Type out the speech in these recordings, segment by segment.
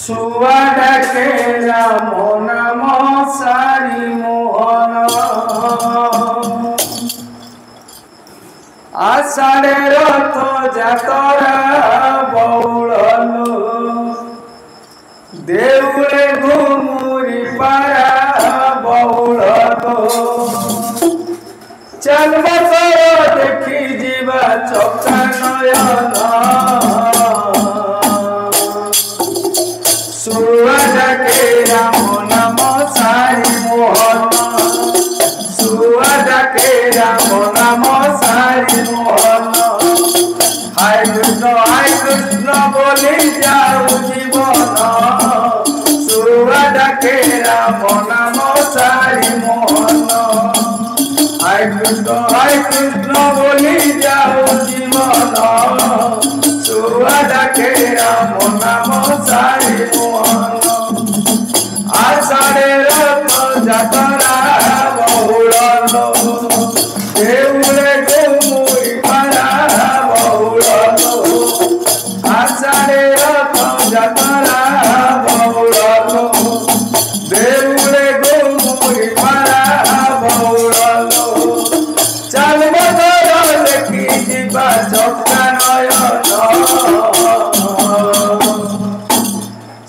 सुआ डाके राम नाम सारी मोहन आषाढ़े रथ जातरा बउड़लो देउले घुमुरी पारा बउड़लो चल बसर देखी जीवा चौका नयन सुआ डाके राम नाम सारी मोहन सुआ डाके राम नाम सारी मोहन हाय कृष्ण बोली जाऊ जीवन सुआ डाके राम नाम सारी मोहन हाय कृष्ण बोली जाऊ जीवन सुआ डाके राम नाम सारी मोहन आषाढ़े रथ जातरा बहुड़लो देउले घुमुरी पारा बहुड़लो आषाढ़े रथ जातरा बहुड़लो देउले घुमुरी पारा बहुड़लो चल बदर देखी जीवा चौका नयन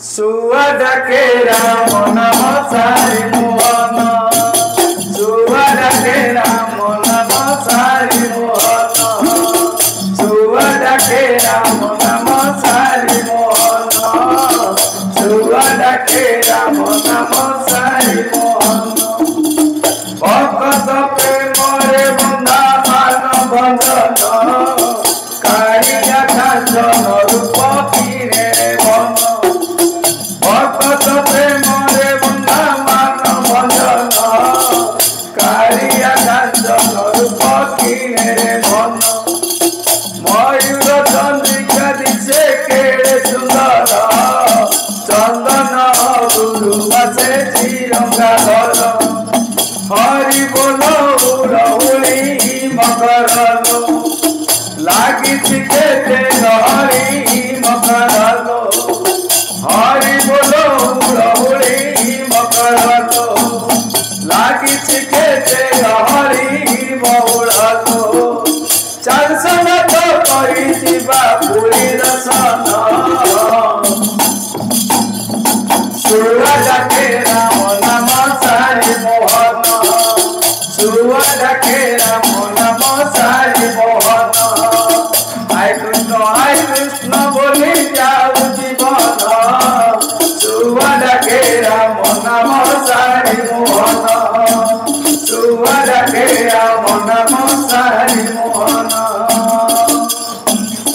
सुआ डाके राम नाम सारी मोहन सुआ डाके राम नाम सारी मोहन सुआ डाके राम नाम सारी मोहन सुआ डाके राम नाम सारी मोहन भक्त प्रेमरे बंधा मान बंधन कारिया कांचन रूप किरे मन भक्त प्रेमरे बंधा मान बंधन कारिया कांचन रूप किरे मन मयूर चंद्रिका दिशे केड़े सुंदर चंदन गुरु बसे चिरंगा घर हरि बोलो उड़हुली मकरलो लागी केते हरि मकरलो हरि बोलो उड़हुली मकरलो लागी केते हरि मौड़लो चल सन तो करी जीवा पूरी रसन सुआ डाके राम नाम सारी मोहन सुआ डाके राम नाम सारी मोहन हाय कृष्ण बोली जाऊ जीवन